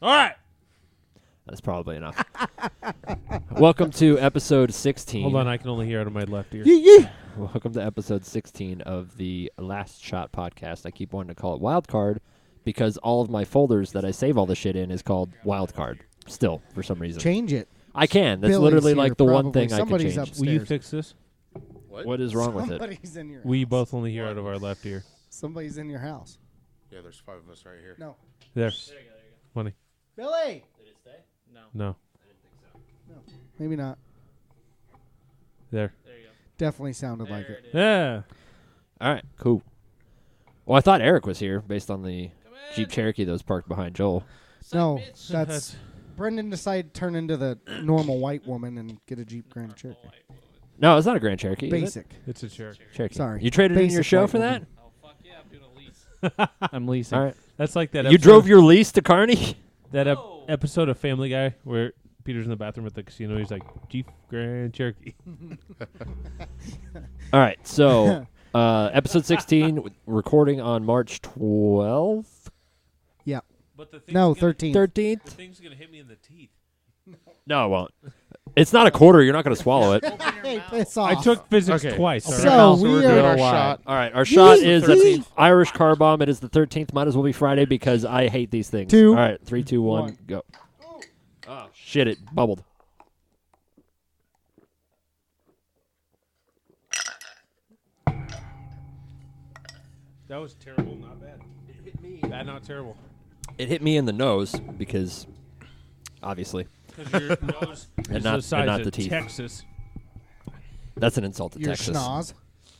All right. That's probably enough. Welcome to episode 16. Hold on, I can only hear out of my left ear. Welcome to episode 16 of the Last Shot podcast. I keep wanting to call it Wildcard because all of my folders that I save all the shit in is called Wildcard. Still, for some reason. Change it. I can. That's Billy's literally here, like the one probably. thing I can Somebody's change. upstairs. Will you fix this? What is wrong with it? Somebody's in your We house. both only hear out of our left ear. Somebody's in your house. Yeah, there's 5 of us right here. No. There. Funny. Billy! Did it stay? No. Maybe not. There. Definitely sounded like it. Yeah. All right, cool. Well, I thought Eric was here based on the Jeep Cherokee that was parked behind Joel. No, that's... Brendan decided to turn into the normal white woman and get a Jeep Grand Cherokee. No, it's not a Grand Cherokee. is it? Basic. It's a Cherokee. Cherokee. Sorry. You traded in Basic your show white for that? woman. Oh, fuck yeah, I'm doing a lease. I'm leasing. All right. That's like that You episode, drove your lease to Kearney? that episode of Family Guy where Peter's in the bathroom at the casino. He's like, Jeep Grand Cherokee. All right, so episode 16, recording on March 12th? Yeah. But the No, 13th. 13th? The thing's going to hit me in the teeth. No, it won't. It's not a quarter. You're not going to swallow it. Hey, piss off. I took physics Okay. twice. So all right? we we're are- doing our shot. All right, our shot is the 13th. Irish car bomb. It is the 13th. Might as well be Friday because I hate these things. 2, All right, 3, 2, 1, 1. go. Oh, shit, it bubbled. That was terrible, not bad. It hit me. Bad, not terrible. It hit me in the nose because, obviously, Because your nose is not- the size not of the teeth. Texas. that's an insult to Your Texas. schnoz.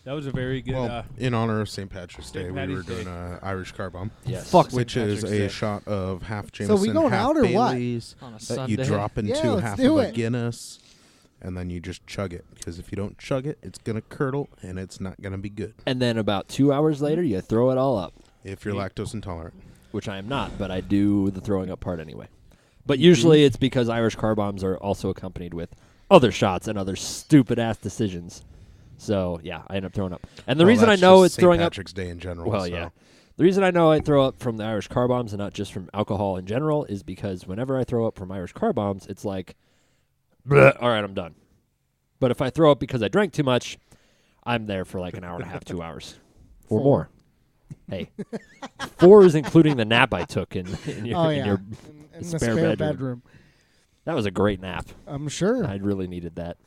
That was a very good. Well, in honor of St. Patrick's Day, St. we were Patty's doing Day. an Irish car bomb, Yes. Fuck which St. is Patrick's a Day. shot of half So Jameson, we going half out or what? Baileys On a that Sunday. you drop into Yeah, let's half do of a it. Guinness, and then you just chug it. Because if you don't chug it, it's going to curdle, and it's not going to be good And then about 2 hours later, you throw it all up, if you're lactose intolerant. which I am not, but I do the throwing up part anyway. But usually it's because Irish car bombs are also accompanied with other shots and other stupid-ass decisions. So, yeah, I end up throwing up. And the Well, reason I that's know just it's St. throwing Patrick's Day in general. up... Well, so. yeah. The reason I know I throw up from the Irish car bombs and not just from alcohol in general is because whenever I throw up from Irish car bombs, it's like, bleh, all right, I'm done. But if I throw up because I drank too much, I'm there for like an hour and a half, 2 hours. Or 4. more. Hey. 4 is including the nap I took in your, Oh, in yeah. your in the spare spare bedroom. bedroom. That was a great nap. I'm sure. I really needed that.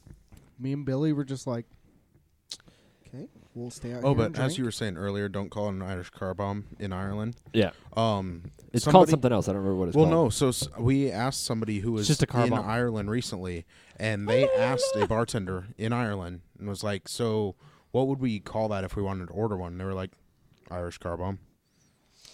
Me and Billy were just like, okay, we'll stay out Oh, here but and as drink. you were saying earlier, don't call it an Irish car bomb in Ireland. Yeah. It's called somebody- something else. I don't remember what it's Well, called. no. So we asked somebody who was just a car in bomb. Ireland recently, and they asked a bartender in Ireland and was like, "So, what would we call that if we wanted to order one?" And they were like, "Irish car bomb."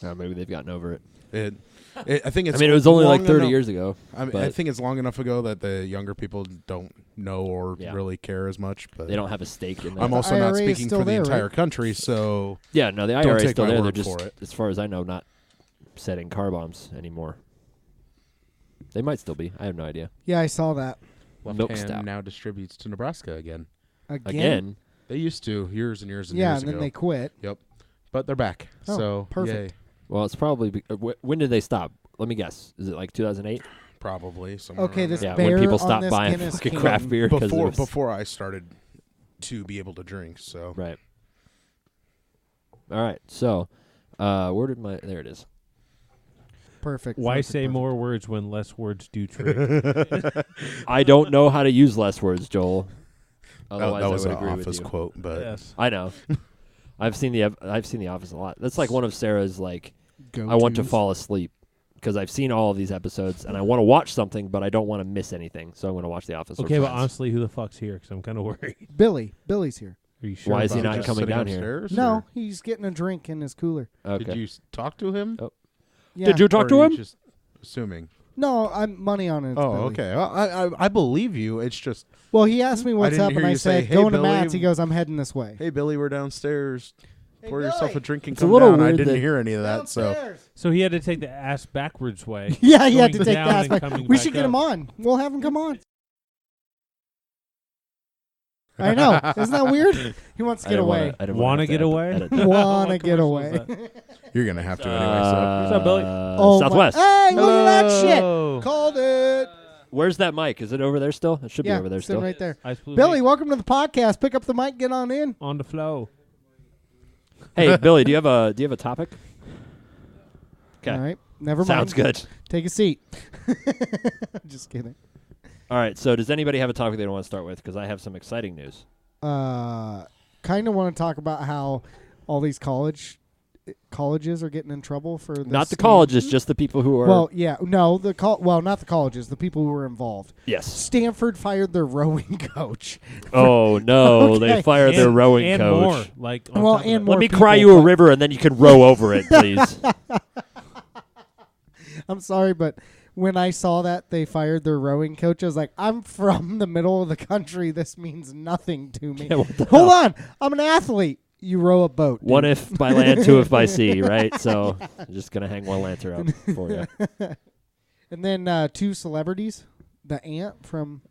Maybe they've gotten over it. I think it's. I mean, it was only like long 30 enough- years ago. I but think it's long enough ago that the younger people don't know or Yeah. really care as much. But they don't have a stake in that. I'm also The not IRA is speaking still for the there, entire right? country, so Yeah, no, the Don't IRA is take still my there. They're word just, for it. as far as I know, not setting car bombs anymore. They might still be. I have no idea. Yeah, I saw that. Milk Left stout. Hand now distributes to Nebraska again. Again? They used to years and years and Yeah, years and then ago. they quit. Yep, but they're back. Oh, so perfect. yay. Well, it's probably... when did they stop? Let me guess. Is it like 2008? Probably somewhere Okay, around this there. Yeah, bear when people on stopped this buying Guinness fucking can. craft beer. 'cause it was- before I started to be able to drink. So Right. All right. So, where did my... There it is. Perfect. Why perfect, say perfect. more words when less words do trick? I don't know how to use less words, Joel. Otherwise, that was I an would agree with Office you. quote, but Yes. I know. I've seen the Office a lot. That's like one of Sarah's like I want to Go-tos. fall asleep because I've seen all of these episodes and I want to watch something, but I don't want to miss anything. So I'm going to watch The Office. or Okay, but Friends. honestly, who the fuck's here? Because I'm kind of worried. Billy's here. Are you sure? Why is he about not that? just coming sitting down here? upstairs, No, or he's getting a drink in his cooler. Okay. Did you talk to him? Oh. Yeah. Did you Or talk are to you him? Just assuming. No, I'm money on it. it's Oh, Billy. okay. Well, I believe you. It's just, Well, he asked me what's didn't up, hear and I you say, said, "Hey, going to Billy." Matt's. He goes, I'm heading this way. hey, Billy, we're downstairs. Hey, Pour yourself a Billy. drink and It's a come little down. I weird didn't that- hear any of that. So Downstairs. So he had to take the ass backwards way. Yeah, he had to Going take down that and aspect. coming We back should get up. him on. We'll have him come on. I know. Isn't that weird? He wants to get away. Wanna get away? Wanna What get commercial is away. that? You're gonna have to anyway. What's up, Billy? Oh, Southwest. Hey, look at that Hello. shit. Called it. Where's that mic? Is it over there still? It should be over there sitting still. right there. Ice Blue Billy, Mate welcome to the podcast. Pick up the mic, get on in. on the flow. Hey, Billy, do you have a topic? Okay. All right. Never mind. Sounds good. Take a seat. Just kidding. All right. So, does anybody have a topic they don't want to start with? Because I have some exciting news. Kind of want to talk about how all these colleges are getting in trouble for this Not the colleges, just the people who are. Well, yeah, no, not the colleges, the people who were involved. yes. Stanford fired their rowing coach. Oh no, Okay. they fired their rowing and coach. More, like on Well, top of and that. more Let me people, cry you a but- river, and then you can row over it, please. I'm sorry, but when I saw that they fired their rowing coach, I was like, I'm from the middle of the country. This means nothing to me. Yeah, what the Hold hell? on. I'm an athlete. You row a boat. One dude. if by land, two if by sea, right? So, I'm just gonna hang one lantern out for you. And then two celebrities. The aunt from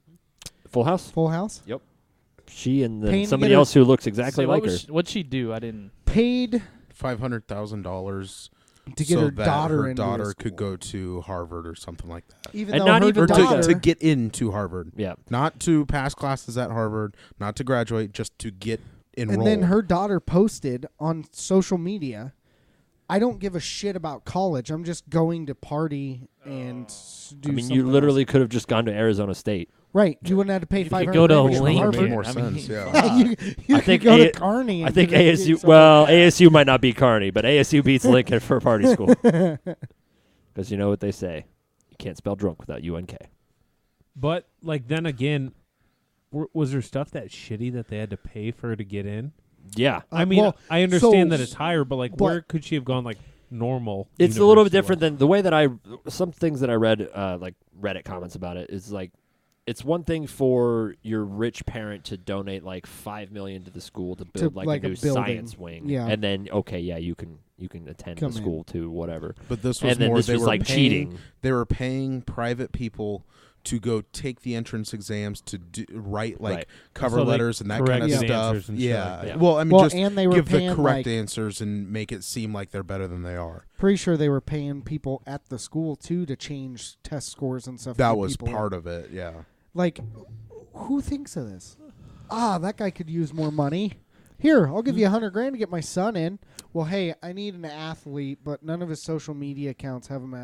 Full House. Full House She and Paying then to somebody get her- else who looks exactly So like what her. what'd she do? I didn't. paid $500,000 to get so her that daughter her into daughter school. could go to Harvard or something like that. Even And though not her even Or daughter, to get into Harvard. Yeah. Not to pass classes at Harvard, not to graduate, just to get enrolled. and then her daughter posted on social media, I don't give a shit about college. I'm just going to party and do I mean, something you literally else. could have just gone to Arizona State. Right. You wouldn't have to pay You $500 could go to grand Lincoln. Harvard. Make more I sense, mean, yeah. You I could think go A- to Kearney. I and think get ASU. something Well, like that. ASU might not beat Kearney, but ASU beats Lincoln for party school. Because you know what they say, you can't spell drunk without UNK. But like then again, was there stuff that shitty that they had to pay for her to get in? Yeah. I mean, well, I understand so- that it's higher, but like, but- where could she have gone? Like normal. It's a little bit university different than the way that some things that I read, like Reddit comments about it, is like, it's one thing for your rich parent to donate like $5 million to the school to build like like a a new building. science wing, Yeah. and then you can attend Come the in. school too, whatever. But this was And then more, this they was were like paying, cheating. They were paying private people to go take the entrance exams to write like Right. cover So, like, letters and that kind correct of Yeah. stuff. answers and shit Yeah. like that. Well, I mean, Well, just and they were give the paying, correct like- answers and make it seem like they're better than they are. Pretty sure they were paying people at the school too to change test scores and stuff. to That get was people in. part of it. Yeah. Like, who thinks of this? That guy could use more money. Here, I'll give you $100,000 to get my son in. Well, hey, I need an athlete, but none of his social media accounts have him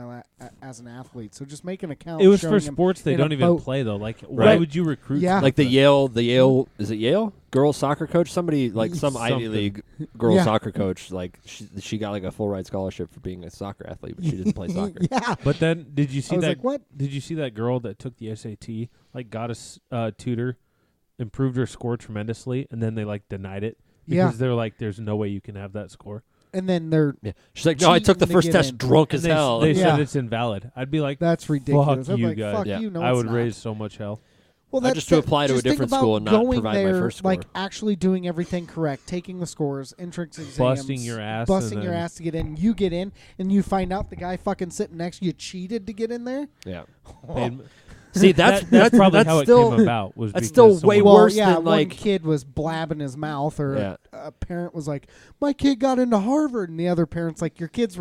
as an athlete. So just make an account. It was showing for him sports they in a don't even boat. play though. Like, why Right. would you recruit? Yeah. Like the something? Yale, is it Yale girls soccer coach? Somebody like some Ivy Something. League girls Yeah. soccer coach. Like she got like a full ride scholarship for being a soccer athlete, but she didn't play soccer. Yeah. But then, did you see I was that? like, what? Did you see that girl that took the SAT? Like, got a tutor, improved her score tremendously, and then they like denied it Yeah. because they're like, "There's no way you can have that score." And then they're Yeah. She's like, no, I took the Cheating to first get test in. drunk And as they, hell. they Yeah. said it's invalid. I'd be like, that's ridiculous. "Fuck I'm you like, guys." fuck Yeah, you. No, I it's would not. raise so much hell. Well, I that's just to apply to a just think different about school and not going provide my there, first score. like actually doing everything correct, taking the scores, entrance exams, Busting your ass busting and your then- ass to get in. You get in, and you find out the guy fucking sitting next to you cheated to get in there. Yeah. And See, that's that's probably that's how still, it came about. Was that's because still way someone- Well, worse yeah, than one like. kid was blabbing his mouth, or Yeah. a parent was like, "My kid got into Harvard," and the other parent's like, "Your kid's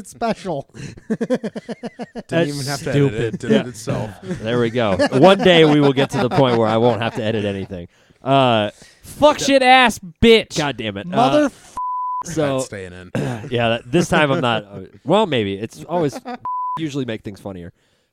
special." Didn't even have to stupid. edit it. Did Yeah. it itself. There we go. One day we will get to the point where I won't have to edit anything. Fuck shit ass bitch. God damn it. Mother. So That's staying in. yeah, this time I'm not. Well, maybe it's always usually make things funnier.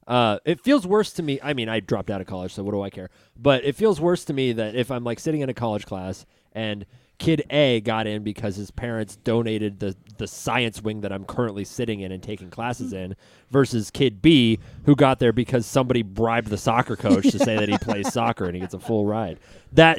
It feels worse to me. I mean, I dropped out of college, so what do I care? But it feels worse to me that if I'm like sitting in a college class and kid A got in because his parents donated the science wing that I'm currently sitting in and taking classes in, versus kid B who got there because somebody bribed the soccer coach to say that he plays soccer and he gets a full ride. That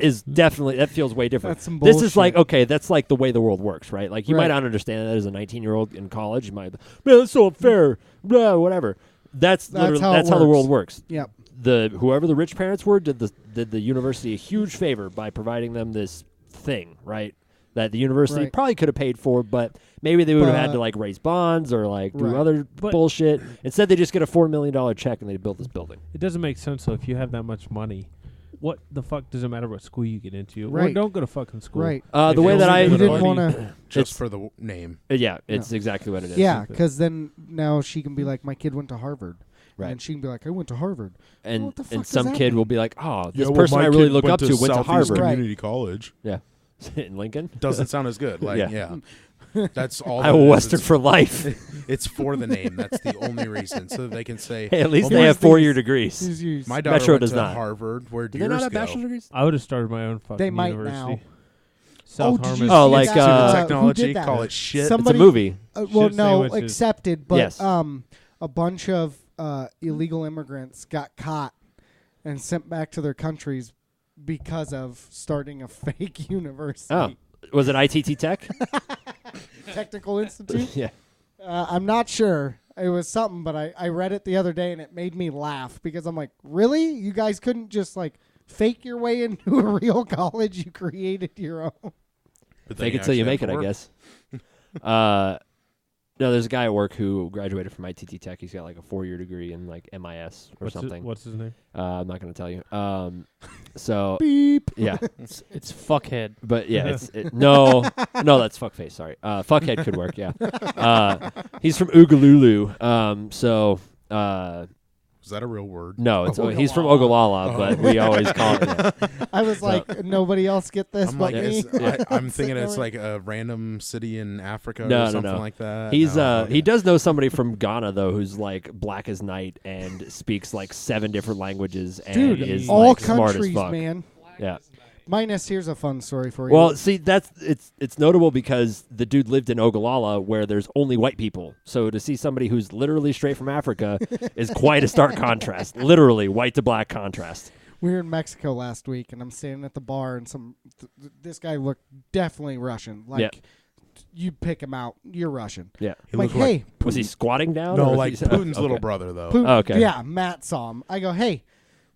feels way different. That's some This is like, bullshit. okay, that's like the way the world works, right? Like you might Right. not understand that as a 19-year-old in college. You might, man, that's so unfair, blah, whatever. That's literally how it that's how the world works. Yep. Whoever the rich parents were did the university a huge favor by providing them this thing, right? That the university Right. probably could have paid for, but maybe they would have had But- to like raise bonds or like do Right. other But- bullshit. Instead, they just get a $4 million check and they built this building. It doesn't make sense. So if you have that much money, what the fuck does it matter what school you get into? Or Right. don't go to fucking school. Right. The If way you that only I go You to didn't money- want to. Just It's- for the name. yeah, it's exactly what it is. Yeah, because then now she can be like, my kid went to Harvard. Right. And she can be like, I went to Harvard. And What the fuck and does some that kid mean? will be like, oh, this Yeah, well, person my I really kid look up to went to Southeast Harvard. Community College. Yeah, in Lincoln. Doesn't sound as good. Like, Yeah. yeah. That's all. Iowa that it is. Western for life. It's for the name. That's the only reason. So they can say, Hey, at least well, they my- have 4-year degrees. She's used. My daughter Metro went does to not. Harvard. Where Do do they not yours have go? bachelor's degrees? I would have started my own fucking They might university. now. South did you Harmon. Oh, see like, that? Student who did technology. that? Call it shit. Somebody- It's a movie. Well, Shit no, sandwiches. accepted, but Yes. a bunch of illegal immigrants got caught and sent back to their countries because of starting a fake university. Oh, was it ITT Tech? Technical Institute? Yeah. I'm not sure. It was something, but I read it the other day and it made me laugh because I'm like, really? You guys couldn't just like fake your way into a real college? You created your own. But then Fake it till you actually make have it, to I work. guess. No, there's a guy at work who graduated from ITT Tech. He's got like a 4-year degree in like MIS or something. What's his name? I'm not going to tell you. So Beep. yeah, It's fuckhead. but yeah, no, that's fuckface. Sorry, fuckhead could work. Yeah, he's from Oogalulu. So Is that a real word? no, he's from Ogallala, but we always call it. Yeah. I was like, nobody else get this I'm but like, me. I'm thinking Sitting it's there. like a random city in Africa No, or no, something no. like that. He's No, he does know somebody from Ghana though who's like black as night and speaks like 7 different languages and Dude, is all like smart as countries, fuck. man. Yeah. Minus, here's a fun story for you. Well, see, it's notable because the dude lived in Ogallala where there's only white people. So to see somebody who's literally straight from Africa is quite a stark contrast. Literally white to black contrast. we were in Mexico last week, and I'm standing at the bar, and this guy looked definitely Russian. Like, Yeah. you pick him out, you're Russian. Yeah. He I'm like, looked like hey, Was he squatting down? no, or like he's- Putin's little okay. brother though. Putin, Oh, okay. yeah, Matt saw him. I go, hey,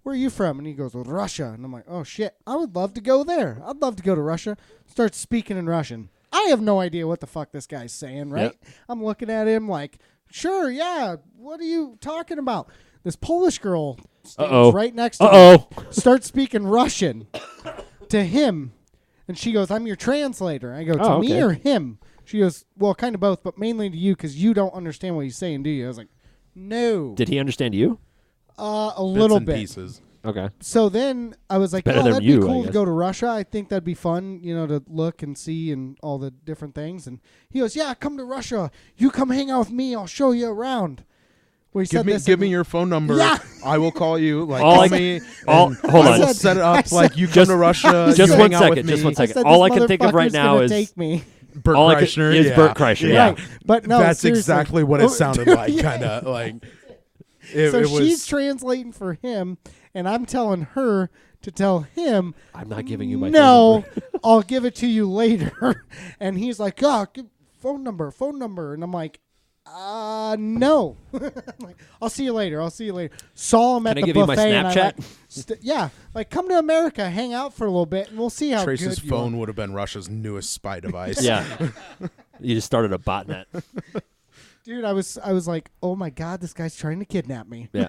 where are you from? And he goes, well, Russia. And I'm like, oh, shit, I would love to go there. I'd love to go to Russia. Starts speaking in Russian. I have no idea what the fuck this guy's saying, right? I'm looking at him like, sure, yeah, what are you talking about? This Polish girl stands right next to him, starts speaking Russian to him. And she goes, I'm your translator. I go, to Oh, me okay. or him? She goes, well, kind of both, but mainly to you because you don't understand what he's saying, do you? I was like, no. Did he understand you? A Bits little and bit. pieces. Okay. So then I was like, better oh, than that'd you, be I cool to guess. go to Russia. I think that'd be fun, to look and see and all the different things. And he goes, yeah, come to Russia. You come hang out with me. I'll show you around. Well, he said this Give in- me your phone number. Yeah. I will call you. Like, All call I- me. all- and hold I on. will set it I up like said- you come Just- to Russia. just you one hang out second, with just me. one I second. said, All this I can think of right motherfucker's now gonna is take me. Bert all I can- Kreischer. is yeah. Bert Kreischer, yeah. Right. But no, That's seriously. exactly what it sounded like. Yeah. Kind of like. It, So it was. she's translating for him, and I'm telling her to tell him, I'm not giving you my no, phone number. I'll give it to you later. And he's like, phone number. And I'm like, no. I'm like, I'll see you later. Saw him at Can I the give you my buffet. And I Snapchat? like, come to America, hang out for a little bit, and we'll see how Trace's good you phone are. would have been Russia's newest spy device. Yeah. You just started a botnet. Dude, I was like, oh my God, this guy's trying to kidnap me. Yeah.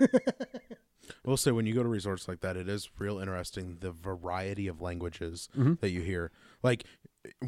We'll say when you go to resorts like that, it is real interesting the variety of languages that you hear. Like,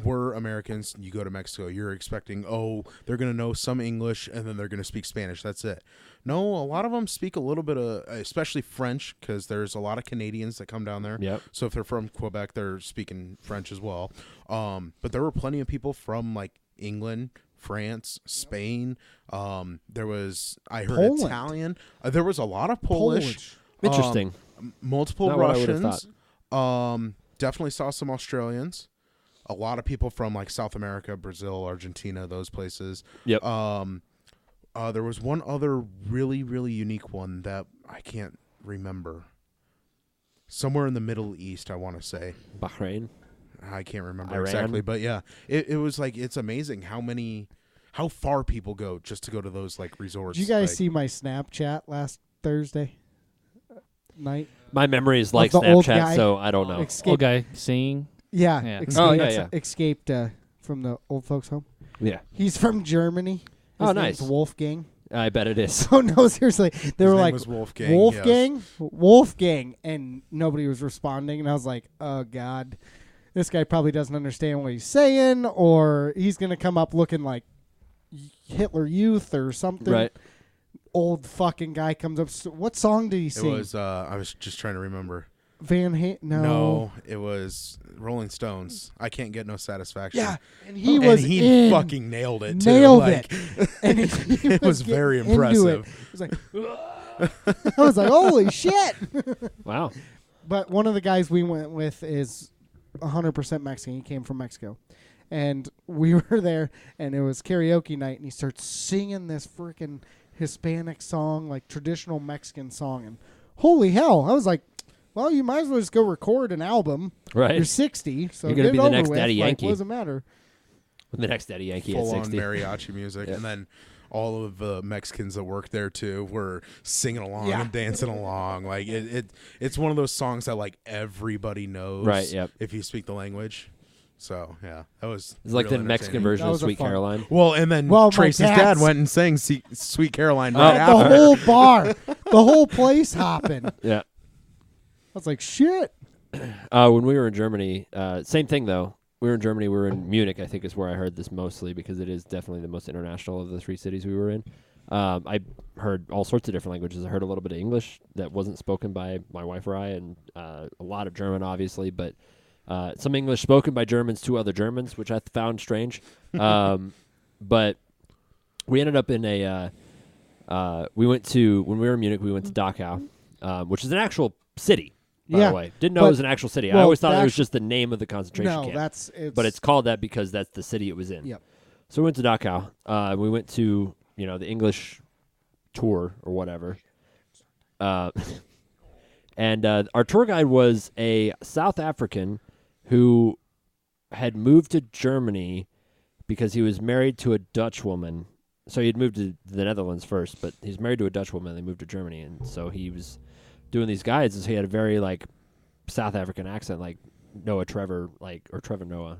we're Americans. You go to Mexico, you're expecting, they're going to know some English and then they're going to speak Spanish. That's it. No, a lot of them speak a little bit of, especially French, because there's a lot of Canadians that come down there. Yep. So if they're from Quebec, they're speaking French as well. But there were plenty of people from like England, France, Spain. There was, I heard Poland. Italian. There was a lot of Polish. Interesting. Multiple Not what I would've Russians. Definitely saw some Australians. A lot of people from like South America, Brazil, Argentina, those places. Yep. There was one other really, really unique one that I can't remember. Somewhere in the Middle East, I want to say. Bahrain. I can't remember Iran? exactly, but yeah, it was like, it's amazing how far people go just to go to those like resorts. Did you guys like, see my Snapchat last Thursday night? My memory is like the old Snapchat, guy. so I don't know. Escape- Old guy singing. Yeah. Yeah. Escaped, Oh, yeah. escaped from the old folks home. Yeah. He's from Germany. His Oh, name's nice. Wolfgang. I bet it is. Oh no, seriously. They His were name like was Wolfgang. Wolfgang, Wolfgang, and nobody was responding. And I was like, oh God, this guy probably doesn't understand what he's saying, or he's gonna come up looking like Hitler Youth or something. Right. Old fucking guy comes up. What song did he It sing? was. I was just trying to remember. Van Halen? No. It was Rolling Stones. I can't get no satisfaction. Yeah, and he was and he in. fucking nailed it. Too. Nailed Like, it. And he it was getting very into impressive. It was like, I was like, holy shit. Wow. But one of the guys we went with is 100% Mexican. He came from Mexico. And we were there, and it was karaoke night, and he starts singing this freaking Hispanic song, like traditional Mexican song. And holy hell, I was like, well, you might as well just go record an album. Right. You're 60, so You're gonna get be it the over next with. Daddy Like, Yankee. what does it matter? The next Daddy Yankee at Full on 60. mariachi music, Yeah. and then all of the Mexicans that work there too were singing along Yeah. and dancing along. Like it's one of those songs that like everybody knows, Right, yep. if you speak the language. So yeah, that was. It's like real the Mexican entertaining. version That of was a Sweet fun- Caroline. Well, and then Well, my Trace's dad dad's- went and sang Sweet Caroline right The after. whole bar, the whole place hopping. I Yeah. was like, shit. When we were in Germany, same thing though. We were in Germany. We were in Munich. I think is where I heard this mostly because it is definitely the most international of the 3 cities we were in. I heard all sorts of different languages. I heard a little bit of English that wasn't spoken by my wife or I, and a lot of German, obviously, but some English spoken by Germans to other Germans, which I found strange. But we ended up in a. We went to when we were in Munich. We went to Dachau, which is an actual city. By Yeah, the way, didn't know but- it was an actual city. I well, always thought it was actu- just the name of the concentration No, camp. but It's called that because that's the city it was in. Yep. So we went to Dachau. We went to the English tour or whatever. And our tour guide was a South African who had moved to Germany because he was married to a Dutch woman. So he had moved to the Netherlands first, but he's married to a Dutch woman. And they moved to Germany, and so he was doing these guides. And so he had a very like South African accent, like Trevor Noah,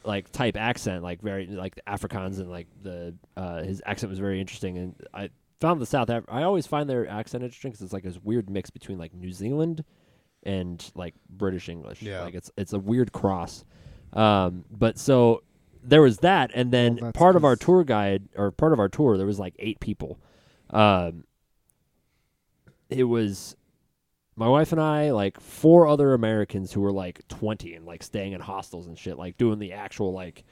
like type accent, like very like the Afrikaans, and like the his accent was very interesting. And I found I always find their accent interesting because it's like this weird mix between like New Zealand and like British English. Yeah. Like it's a weird cross. But so there was that, and then Well, that's part of our 'cause- tour guide or part of our tour there was like 8 people. It was my wife and I, like 4 other Americans who were like 20 and like staying in hostels and shit, like doing the actual like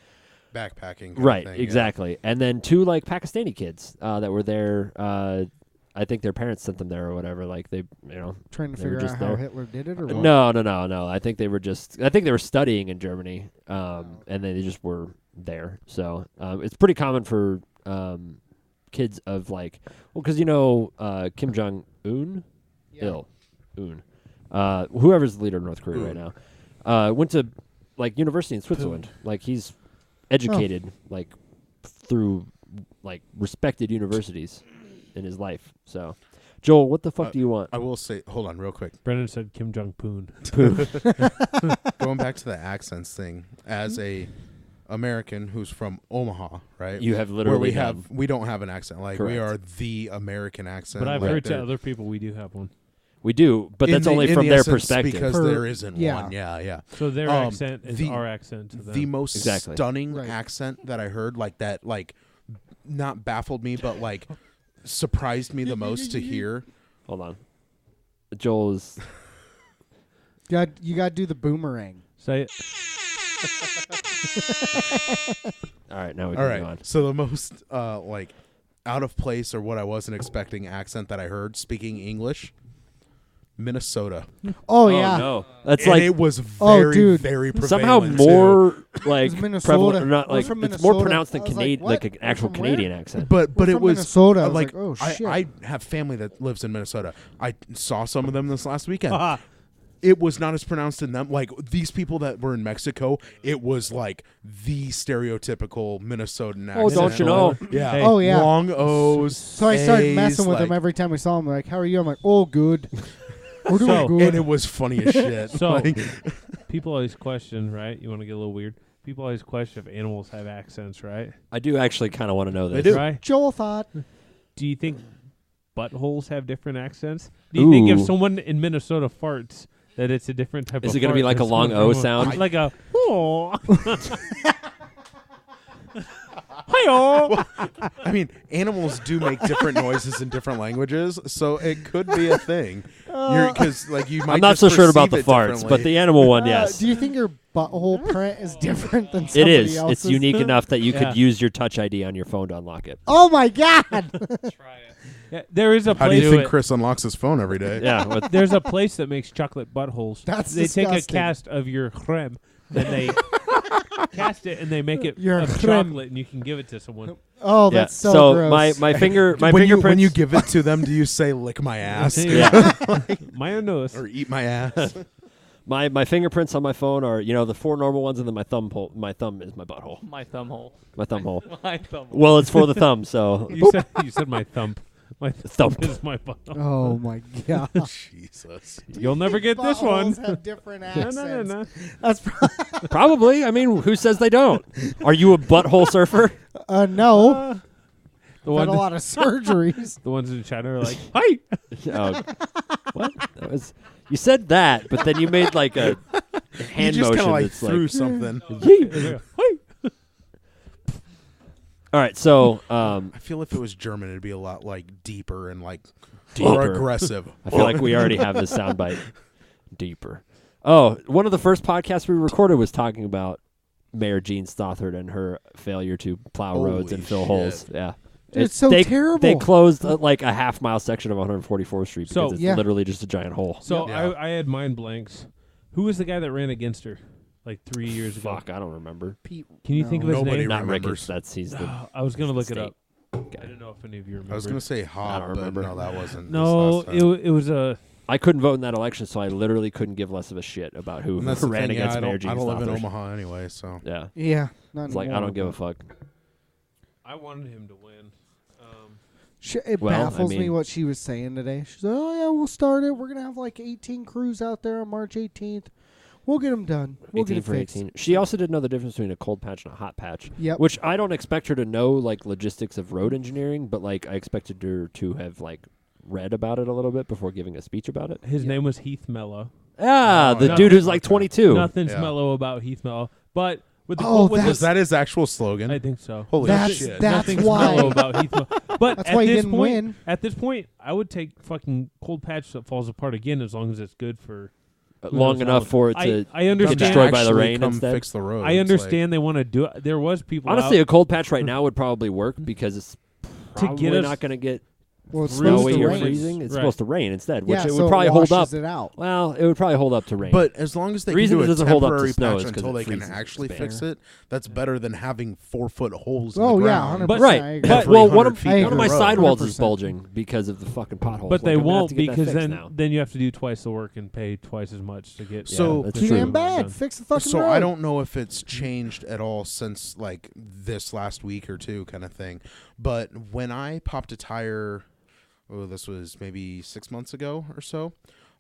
Backpacking. kind right, of thing, yeah. exactly. And then 2 like Pakistani kids that were there. I think their parents sent them there or whatever. Like they, trying to they were figure out just how there. Hitler did it, or what? No. I think they were studying in Germany, and then they just were there. So it's pretty common for kids of like, well, because Kim Jong Un, whoever's the leader of North Korea right now, went to like university in Switzerland. Like he's educated like through like respected universities in his life. So, Joel, what the fuck do you want? I will say, hold on, real quick. Brendan said Kim Jong Poon. Going back to the accents thing, as a American who's from Omaha, right? You have Where literally we don't have an accent. Like we Correct. are the American accent. But I've like heard to they're- other people we do have one. we do, but in that's the- only in from the their essence perspective. because Per- there isn't yeah. one. Yeah. So their accent is the- our accent to them. The most Exactly. stunning Right. accent that I heard, like that, like not baffled me, but like surprised me the most to hear. Hold on, Joel is You got to do the boomerang. Say it. all right. Now we All can right. go on. So the most like out of place or what I wasn't expecting accent that I heard speaking English, Minnesota. Oh, yeah. no, that's And like it was Oh, very, dude. very somehow prevalent, more like It was Minnesota. prevalent, or not I was like from it's more Minnesota. pronounced than I was like, Canadian, what? like an We're actual from where? Canadian accent. too. But We're it from was Minnesota. I was like, oh, shit. I have family that lives in Minnesota. I saw some of them this last weekend. It was not as pronounced in them. Like these people that were in Mexico, it was like the stereotypical Minnesotan accent. Oh, don't you know? Yeah. Hey. Oh, yeah. Long O's. So I started A's, messing with like- him every time we saw him. Like, how are you? I'm like, oh, good. We're doing So- good. And it was funny as shit. So Like, people always question, right? You want to get a little weird. People always question if animals have accents, right? I do actually kind of want to know this. They do. Right? Joel thought. Do you think buttholes have different accents? Do you think if Ooh. someone in Minnesota farts that it's a different type of Is it gonna be fart like than a long someone O from sound? Like a oh. Hi-oh. I mean, animals do make different noises in different languages, so it could be a thing. Because like you might. I'm not just so sure about the perceive it farts, differently. but the animal one, yes. Do you think your butthole print is different than It somebody is. else's? It's unique enough that you Yeah. could use your Touch ID on your phone to unlock it. Oh my god! Yeah, there is a How do place. you think Chris unlocks his phone every day? Yeah. With, There's a place that makes chocolate buttholes. That's they take a disgusting. cast of your creme, then they cast it and they make it Your of creme. chocolate, and you can give it to someone. Oh, yeah. that's so, my gross. my finger my when you fingerprints. give it to them, do you say "lick my ass" Yeah. My nose. or "eat my ass"? My fingerprints on my phone are the 4 normal ones, and then my thumb is my butthole. My thumb hole. My thumb hole. My thumb hole. Well, it's for the thumb, so You said my thumb. My Thump. thumb is my butt. Oh my god! Jesus. You'll never get this one. Buttholes have different No, accents. no. That's probably. I mean, who says they don't? Are you a butthole surfer? no. The I've had one, a lot of surgeries. the ones in China are like, "Hi." Oh, what? That was you said that, but then you made like a You hand just motion kind of like that's threw like. something. Hi. All right, so I feel if it was German, it'd be a lot like deeper and like Deeper. more aggressive. I feel like we already have this soundbite deeper. Oh, one of the first podcasts we recorded was talking about Mayor Jean Stothard and her failure to plow roads and fill shit. holes. Yeah. It's so they, terrible. They closed like a half-mile section of 144th Street because So- it's Yeah. literally just a giant hole. So Yeah. I had mind blanks. Who was the guy that ran against her like 3 years ago? Fuck, I don't remember. Pete, Can you think of his Nobody name? Not remembers. Ricketts. He's the. I was gonna look it state. up. I didn't know if any of you remember. I was gonna say I Hob, don't but remember. no, that wasn't. No, this last time. it was a. I couldn't vote in that election, so I literally couldn't give less of a shit about who And that's the ran thing, against I Mayor don't, Jean I don't live in Stothard. Omaha anyway, so Yeah, Yeah, not it's like I anymore, don't give a but- fuck. I wanted him to win. It Well, I baffles me mean- what she was saying today. She's like, "Oh yeah, we'll start it. We're gonna have like 18 crews out there on March 18th. We'll get them done. We'll get 18 it for fixed." 18. She also didn't know the difference between a cold patch and a hot patch, Yep. which I don't expect her to know, like logistics of road engineering, but like I expected her to have like read about it a little bit before giving a speech about it. His name was Heath Mello. Ah, Oh, the no. dude who's like Okay. 22. Nothing's Yeah. mellow about Heath Mello, but with the Oh, with was the, that his actual slogan? I think so. Holy That's shit! that- Nothing's why. mellow about Heath Mello. But That's at why he this didn't point, win. At this point, I would take fucking cold patch that falls apart again as long as it's good for. Long enough for it to I get understand. destroyed by the Actually rain come instead. Fix the road. I understand they want to do it. There was people Honestly, out a cold patch right now would probably work because it's To probably get us not going to get Well, it's supposed snowy to or rain. freezing. It's Right. supposed to rain instead, which Yeah, it so would probably hold up. washes it out. Well, it would probably hold up to rain. But as long as they The reason can it do a doesn't hold up to temporary snow patch is 'cause until it they can freezes actually its fix bare. it, that's better than having 4-foot holes in Oh, the yeah, ground. 100%. But- right, I agree. but Every well, one 100 of, feet one of my of road. sidewalls is 100%. bulging because of the fucking potholes. But Like, they I'm gonna have won't to get that because fixed then now. then you have to do twice the work and pay twice as much to get. So- that's Too true. damn bad. Fix the fucking So road. I don't know if it's changed at all since like this last week or two kind of thing. But when I popped a tire, this was maybe 6 months ago or so.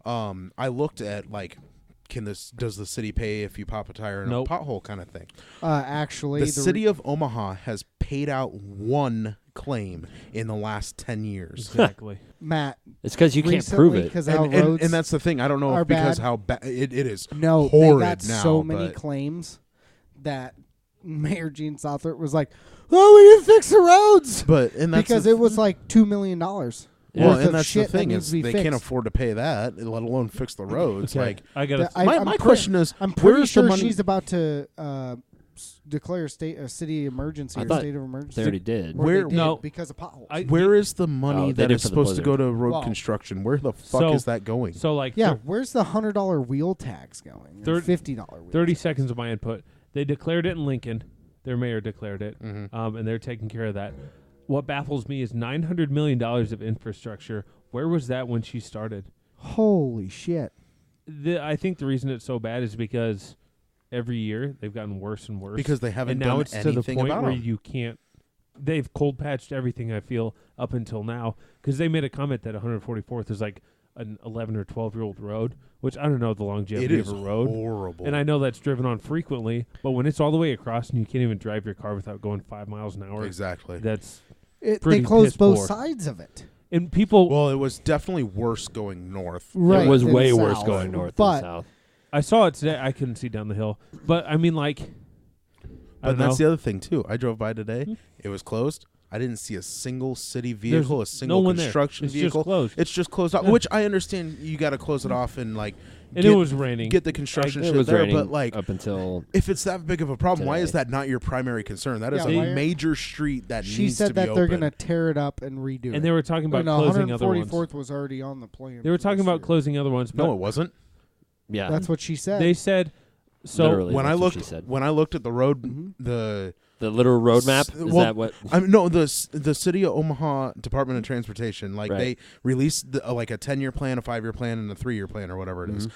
I looked at like, does the city pay if you pop a tire in Nope. a pothole kind of thing? Actually, The city of Omaha has paid out one claim in the last 10 years. Exactly. Matt. It's because you can't prove recently, it. because how And, roads and that's the thing. I don't know are if because bad. how bad it is. no, horrid they got now, so many but- claims that Mayor Gene Southworth was like, "Oh, we didn't fix the roads But and that's because the it was like $2 million." Yeah. Well, worth and of that's the shit that thing needs is to be they fixed. can't afford to pay that, let alone fix the roads. Okay. Like I gotta. That- my I'm question is, I'm pretty where's sure the money? she's about to declare a city emergency I or thought state of emergency. They already did. Or Where- they did No. because of potholes. Where is the money Oh, they that did is for the supposed to go blizzard. to road Well, construction? Where the fuck so- is that going? So like yeah, thir- where's the $100 wheel tax going? Or $50 wheel 30 tax? seconds of my input. They declared it in Lincoln. Their mayor declared it, Mhm. and they're taking care of that. What baffles me is $900 million of infrastructure. Where was that when she started? Holy shit! I think the reason it's so bad is because every year they've gotten worse and worse. Because they haven't and now done it's to the anything point about where them. you can't. They've cold patched everything. I feel up until now because they made a comment that 144th is like an 11 or 12-year-old road, which I don't know the It longevity is of a road. horrible. And I know that's driven on frequently, but when it's all the way across and you can't even drive your car without going 5 miles an hour, exactly. that's They pretty closed piss both poor. sides of it. and people. Well, it was definitely worse going north. Right. It was than way worse south. going north But than south. I saw it today. I couldn't see down the hill, but I mean, like, I But don't that's know. the other thing too. I drove by today. It was closed. I didn't see a single city vehicle, a single no one there. construction It's vehicle. just closed. It's just closed off, Yeah. which I understand. You got to close it off and like And get, it was raining. get the construction It shit was there. raining But like, up until if it's that big of a problem, why is today. that not your primary concern? That is Yeah, a why- major street that she needs said to that be they're open. going to tear it up and redo it. and they were talking about no, closing other ones. 144th was already on the plan. They were for talking this about year. closing other ones. But No, it wasn't. yeah. That's what she said. they said so. Literally. When I that's what looked, she said. when I looked at the road, Mhm. The literal roadmap is well, that what? no, the city of Omaha Department of Transportation, like Right. they released like a 10-year plan, a 5-year plan, and a 3-year plan, or whatever it is. Mhm.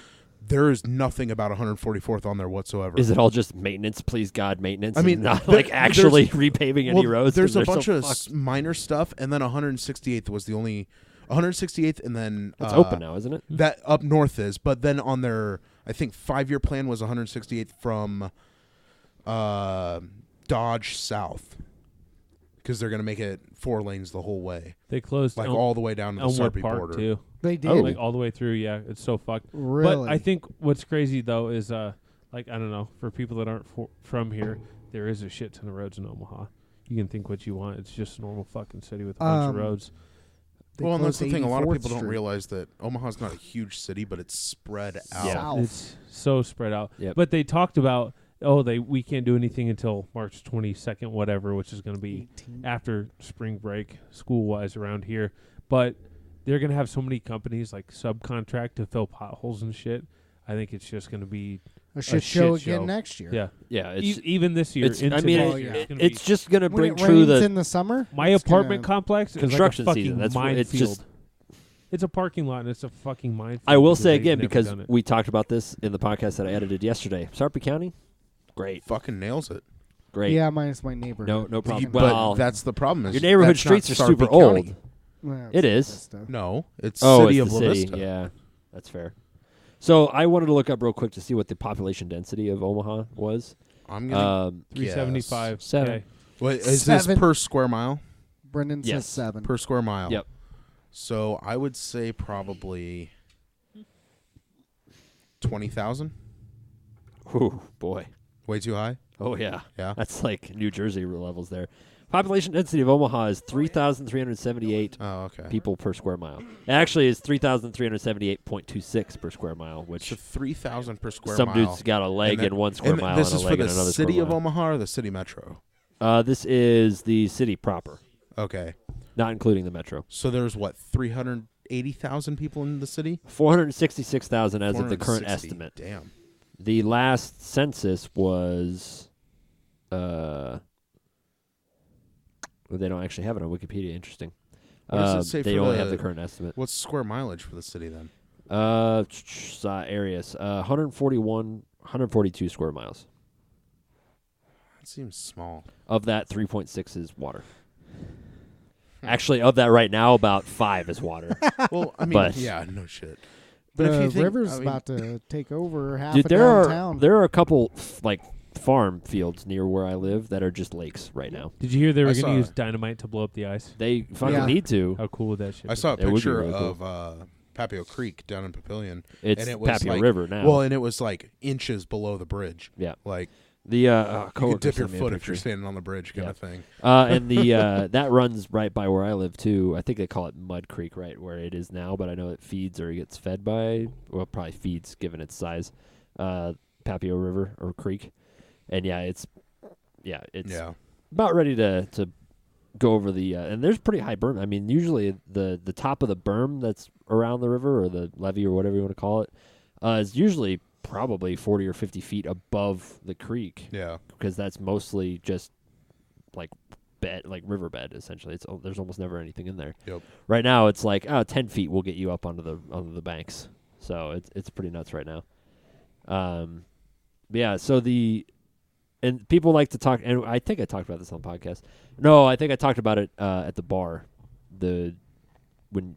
There is nothing about 144th on there whatsoever. Is it all just maintenance? Please God, maintenance. I mean, and not there- like actually repaving any Well, roads. There's 'cause a they're bunch so of fucked. minor stuff, and then 168th was the only 168th, and then It's open now, isn't it? that up north is, but then on their I think 5-year plan was 168th from Dodge south because they're going to make it 4 lanes the whole way, they closed like Elm- all the way down to the Elmwood Sarpy Park border. too. They did. Oh. Like all the way through. Yeah, it's so fucked. Really? But I think what's crazy though is like I don't know, for people that aren't from here, there is a shit ton of roads in Omaha. You can think what you want. It's just a normal fucking city with a bunch of roads. They Well, and that's the closed thing. A lot of 84th people don't Street. realize that Omaha's not a huge city, but it's spread out. Yeah. South. It's so spread out. Yep. But they talked about we can't do anything until March 22nd, whatever, which is going to be 18. after spring break, school wise around here. But they're going to have so many companies like subcontract to fill potholes and shit. I think it's just going to be A shit show shit show. again next year. yeah. Yeah, it's Even this year. it's. into I mean, next Oh, year, yeah. it's gonna be- it's just gonna When bring it true rains the in the summer, my it's apartment gonna- complex is construction like a fucking season. That's what it's minefield. just. It's a parking lot and it's a fucking minefield. I will because say they've again never because done it. we talked about this in the podcast that I edited yesterday. Sarpy County, great, Fucking nails it. great. Yeah, minus my neighbor. No problem. But Well, that's the problem. Is your neighborhood that's not streets are Sarpy super County. old. It is. No, it's Oh, city it's of the La city. Vista. Yeah, that's fair. So I wanted to look up real quick to see what the population density of Omaha was. I'm gonna. 375. Seven. Okay. What is 7. this per square mile? Brendan Yes. says 7. Per square mile. Yep. So I would say probably 20,000. Ooh, boy. Way too high. Oh yeah. Yeah. That's like New Jersey levels there. Population density of Omaha is 3,378 Oh, okay. people per square mile. It actually is 3,378.26 per square mile, which So 3,000 per square some mile. dude's got a leg And in one square and mile this and is a for leg the in another city square of mile. Omaha or the city metro. This is the city proper, Okay. not including the metro. So there's what 380,000 people in the city. 466,000 as of the current 460. estimate. Damn. The last census was, well, they don't actually have it on Wikipedia. Interesting. What does it say they for only the- have the current estimate. What's square mileage for the city then? Areas. 142 square miles. That seems small. Of that, 3.6 is water. Actually, of that right now, about 5 is water. Well, I mean, But- yeah, no shit. The But if you think, river's I mean, about to take over half Dude, of there are downtown. a couple like farm fields near where I live that are just lakes right now. Did you hear they I were going saw- to use dynamite to blow up the ice? They fucking Yeah. need to. How cool would that shit I be? saw a It would be picture really cool. of Papio Creek down in Papillion. It's and it was Papio like, River now. Well, and it was like inches below the bridge. Yeah. Like The you coworker could dip your sent me a foot if picture. you're standing on the bridge, kind Yeah. of thing. And the that runs right by where I live too. I think they call it Mud Creek, right where it is now, but I know it feeds or gets fed by, well, probably feeds given its size, Papio River or Creek, and it's Yeah. about ready to go over the and there's pretty high berm. I mean, usually the top of the berm that's around the river or the levee or whatever you want to call it is usually probably 40 or 50 feet above the creek. Yeah. Because that's mostly just like riverbed essentially. There's almost never anything in there. Yep. Right now it's like 10 feet will get you up onto the banks. So it's pretty nuts right now. Yeah. So and people like to talk, and I think I talked about this on the podcast. No, I think I talked about it at the bar,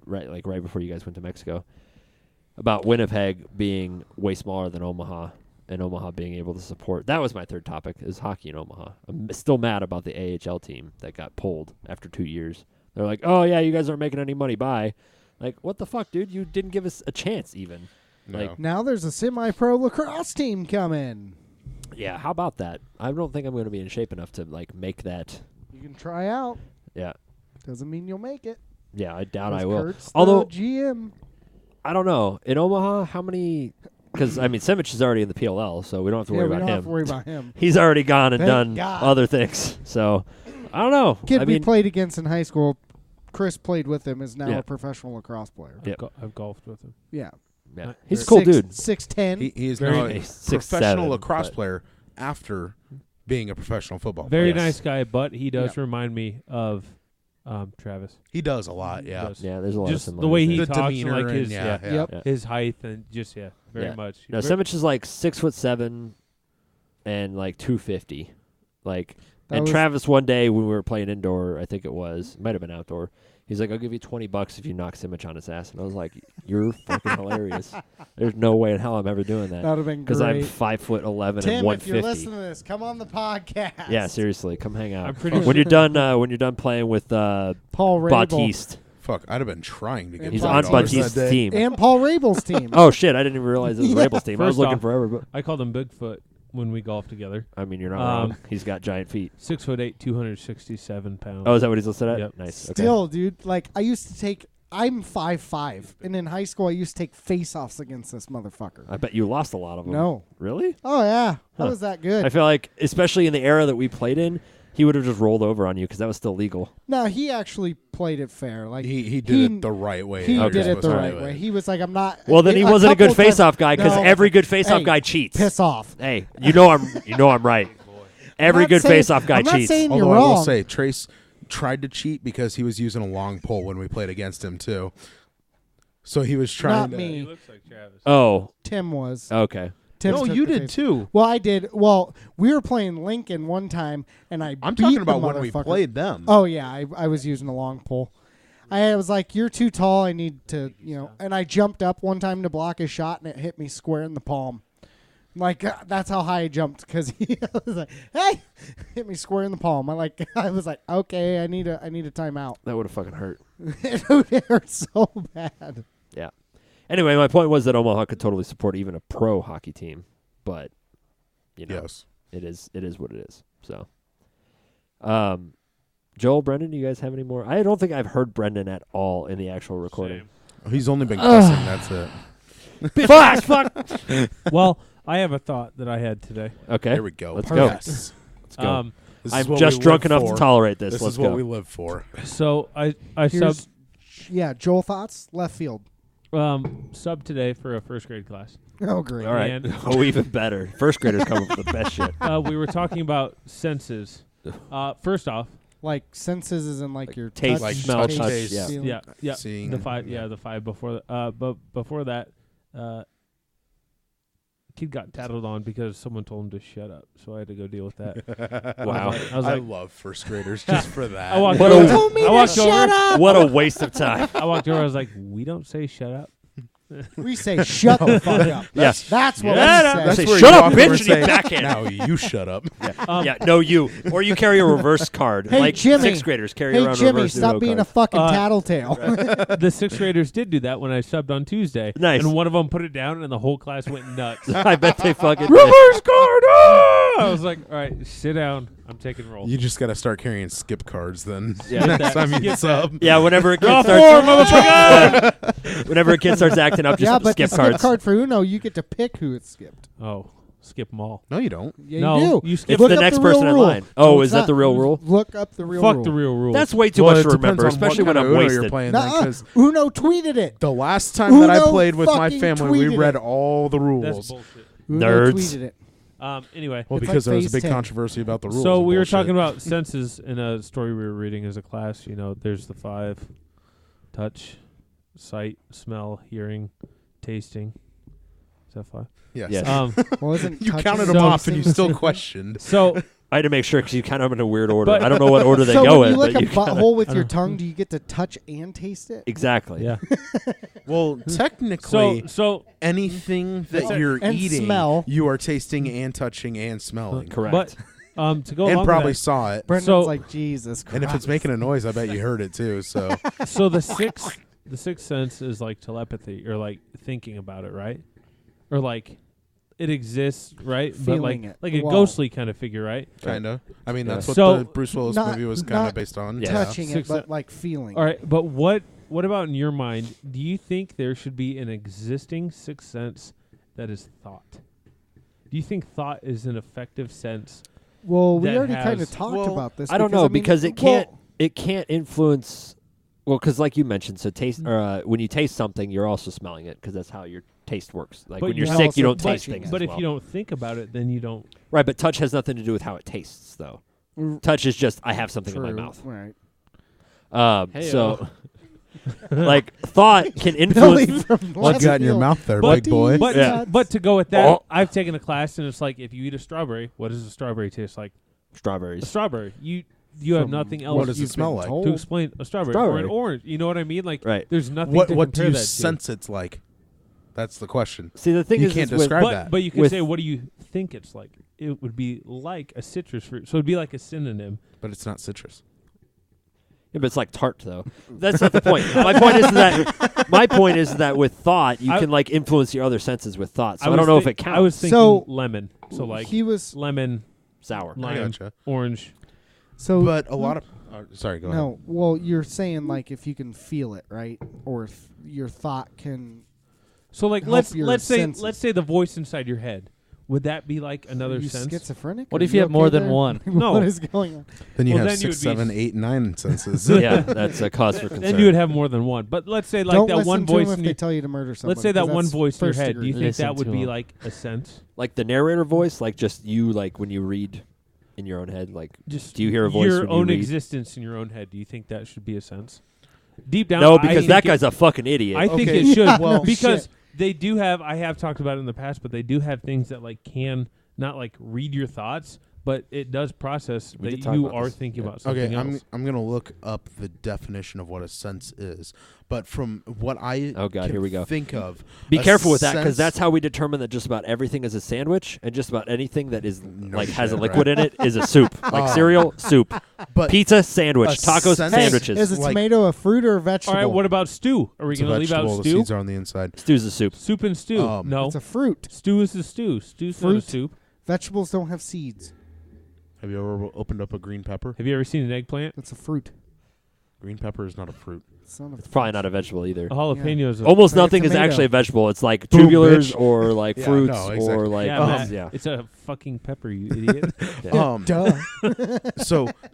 right before you guys went to Mexico. about Winnipeg being way smaller than Omaha and Omaha being able to support. That was my third topic, is hockey in Omaha. I'm still mad about the AHL team that got pulled after 2 years. They're like, oh, yeah, you guys aren't making any money. Bye. Like, what the fuck, dude? You didn't give us a chance even. No. Like, Now there's a semi-pro lacrosse team coming. yeah, how about that? I don't think I'm going to be in shape enough to, like, make that. You can try out. Yeah. Doesn't mean you'll make it. Yeah, I doubt 'Cause I will. Kurt's Although, the GM. I don't know. In Omaha, how many... Because, I mean, Simic is already in the PLL, so we don't have to Yeah, worry we about don't him. have to worry about him. He's already gone and Thank done God. other things. So, I don't know. Kid I we mean, played against in high school, Chris played with him, is now Yeah. a professional lacrosse player. Yeah. I've golfed with him. Yeah. yeah. He's a cool dude. 6'10". He is Very now a nice. professional 6'7", lacrosse but- player after being a professional football Very player. nice guy, but he does Yeah. remind me of Travis. He does a lot, yeah. Does. Yeah, there's a lot Just of the way he The talks and demeanor like and his yeah. Yep. Yeah. his height and just very Yeah. much. No, Simic is like 6'7" and like 250. Like, That and was- Travis one day when we were playing indoor, I think it was, might have been outdoor. He's like, I'll give you $20 if you knock Simic on his ass, and I was like, you're fucking hilarious. There's no way in hell I'm ever doing that That would have been because I'm great. 5'11" and Tim, if 150. you're listening to this, come on the podcast. Yeah, seriously, come hang out. I'm pretty when sure- you're done. When you're done playing with Paul Rabel. Bautiste, Fuck, I'd have been trying to get He's he's $20 on $20 Bautiste's that day. team. And Paul Rabel's team. Oh shit! I didn't even realize it was Yeah. Rabel's team. I was First looking off- forever, but I called him Bigfoot when we golfed together. I mean, you're not Um, wrong. He's got giant feet. 6'8", 267 pounds. Oh, is that what he's listed at? Yep. Nice. Okay. Still, dude, like I used to take. I'm 5'5", and in high school I used to take face-offs against this motherfucker. I bet you lost a lot of them. No. Really? Oh yeah, Huh. how was that good? I feel like, especially in the era that we played in, he would have just rolled over on you because that was still legal. No, he actually played it fair. Like He did it the right way. He how did you're it the supposed to right do it. way. He was like, I'm not. Well, then he wasn't a good couple face-off times- guy because No. every good face-off Hey, guy cheats. Piss off. Hey, you know I'm right. Every not good saying- face-off guy I'm not cheats. saying Although you're I will wrong. say, Trace tried to cheat because he was using a long pole when we played against him too. So he was trying Not to. me. He looks like Travis. Oh, Tim was. okay. Tim No, you did too. Well, I did. Well, we were playing Lincoln one time, and I. I'm beat talking the about when we motherfucker. played them. Oh yeah, I was using a long pole. I was like, "You're too tall. I need to, And I jumped up one time to block his shot, and it hit me square in the palm. Like that's how high I jumped because he was like, "Hey," hit me square in the palm. I was like, "Okay, I need a timeout." That would have fucking hurt. It hurt so bad. Yeah. Anyway, my point was that Omaha could totally support even a pro hockey team, but Yes. it is what it is. So, Joel, Brendan, do you guys have any more? I don't think I've heard Brendan at all in the actual recording. He's only been cussing. That's it. Fuck. Well, I have a thought that I had today. Okay. There we go. Let's go. Yes. Let's go. This is I'm what just we drunk live enough for. to tolerate this. This Let's is what go. we live for. So I Here's- Joel thoughts left field. sub today for a first grade class. Oh great. All right. And- Oh, even better. First graders come up with the best shit. We were talking about senses. First off, Like senses is in like your taste, touch, Like smell, touch, touch. taste. Yeah. feeling. yeah, Seeing. the five before but before that, kid got tattled on because someone told him to shut up, so I had to go deal with that. Wow. I was I like, love first graders just for that. I walked What over. a- Told me I to walked shut over. up. What a waste of time. I walked over. I was like, we don't say shut up. We say shut the fuck up. Yes. That's what Yeah, we say. That's Say, where shut you up, walk bitch, over and you say, backhand. Now you shut up. Yeah, no, you. Or you carry a reverse card. Hey, like Jimmy. sixth graders carry Hey around Jimmy, reverse stop Uno being a cards. fucking tattletale. The sixth graders did do that when I subbed on Tuesday. Nice. And one of them put it down, and the whole class went nuts. I bet they fucking Reverse card! Ah! I was like, all right, sit down. I'm taking roll. You just got to start carrying skip cards then. Yeah. Next time you Skip sub. Yeah, whenever a kid Draw starts, four, motherfucker! whenever a kid starts acting up, just yeah, but skip the cards. skip card for Uno, you get to pick who it skipped. Oh, skip them all. No, you don't. Yeah, No, you do. you skip It's Look the up next real person in rule. line. Oh, No, is it's that not. the real rule? Look up the real Fuck rule. the real rule. That's way too Well, much it to depends remember, on especially what when kind I'm of Uno wasted. you're playing then, Nuh-uh. 'cause Uno tweeted it. the last time that I Uno played with my fucking family, we tweeted read it. all the That's rules. bullshit. Uno Nerds. tweeted it. Anyway, Well, It's because like there was a phase big 10. controversy about the rules. so and we were bullshit. talking about senses in a story we were reading as a class. You know, there's the 5: touch, sight, smell, hearing, tasting. Is that 5? Yes. Yes. Well, isn't You touch counted and them off and you tasting still the same? questioned. So I had to make sure because you kind of in a weird order. But- I don't know what order they so go when in. you lick but a you kinda- butthole with I your don't- tongue, do you get to touch and taste it? Exactly. Yeah. Well, technically, So anything that So- you're and eating, smell. you are tasting and touching and smelling. Correct. but to go And along probably with saw it. Brendan's So- like, Jesus Christ. And if it's making a noise, I bet you heard it too. So that, so the sixth sense is like telepathy or like thinking about it, right? Or like it exists, right? Feeling but it. like a Wow. ghostly kind of figure, right? kind of. I mean, that's what So- the Bruce Willis Not- movie was kind not of based on. Yeah. touching it, Sixth but sen- like feeling. All right, but what about in your mind? Do you think there should be an existing sixth sense that is thought? Do you think thought is an effective sense? Well, we that already kind of has- talked well, about this. I don't know mean, because it well, can't influence. Well, because like you mentioned, so taste. When you taste something, you're also smelling it because that's how your taste works. Like But when you're you're sick, you also don't taste touching things. it. But as if well. you don't think about it, then you don't. Right, but touch has nothing to do with how it tastes, though. Touch is just I have something true. in my mouth. Right. So, like thought can Billy influence. from What left you got in your field. mouth there, But- big boy? But Yeah. but to go with that, Oh. I've taken a class and it's like if you eat a strawberry, what does a strawberry taste like? A Strawberries. strawberry. You have From nothing else what does it you've smell been like? told. to explain a strawberry, or Strawberry. an orange. You know what I mean? Like Right. there's nothing What to do compare you that to. sense it's like? That's the question. See, the thing You is, can't is with- describe But that. but you can With- say what do you think it's like? It would be like a citrus fruit. So it'd be like a synonym. But it's not citrus. Yeah, but it's like tart, though. That's not the point. My point is that with thought, you I- can like influence your other senses with thought. So I was don't know if think- it counts. I was thinking So- lemon. So like he was lemon, sour. I lime, gotcha. orange. so. But a lot of sorry, go ahead. no, well, you're saying like if you can feel it, right, or if your thought can. So like Help let's your say senses. let's say the voice inside your head. Would that be like another Are you sense? schizophrenic? What Are if you have more okay than there? one? No. What is going on? Then you Well, have then you 6, would be 7, 8, 9 senses. Yeah, that's a cause for concern. Then you would have more than one. But let's say like Don't that listen one to voice them if in they your, tell you to murder someone. let's say that 'cause one that's voice in your first head. Do you degree. think that Listen would to be 'em. like a sense? like the narrator voice, like just you, like when you read in your own head, like Just do you hear a voice your when you own read? existence in your own head? Do you think that should be a sense? Deep down, No, I because think that it- guy's a fucking idiot. I think Okay. it should. Well, because shit. they do have. I have talked about it in the past, but they do have things that like can not like read your thoughts, but it does process We that did talk you about are this. thinking Yeah. about something Okay, else. I'm gonna look up the definition of what a sense is, but from what I Oh, God, can here we go. think of, Be a careful with that because sense- that's how we determine that just about everything is a sandwich, and just about anything that is No like has a shit, liquid in it is a soup. Like Oh. cereal, soup, But pizza, sandwich, a tacos, sense- sandwiches. Is a Like- tomato a fruit or a vegetable? All right, what about stew? Are we it's a going to leave out vegetable. The stew? seeds are on the inside. Stew's a soup. Soup and stew. No, It's a fruit. stew is a stew. Stew's not a Fruit. soup. Vegetables don't have seeds. Have you ever opened up a green pepper? Have you ever seen an eggplant? It's a fruit. Green pepper is not a fruit. Son of It's probably not a vegetable either. A jalapeno is a Almost Like a nothing is tomato. actually a vegetable. It's like Boom, tubulars bitch. or like Yeah, fruits no, or exactly. like yeah, yeah. Matt, it's a fucking pepper, you idiot. Yeah. Duh.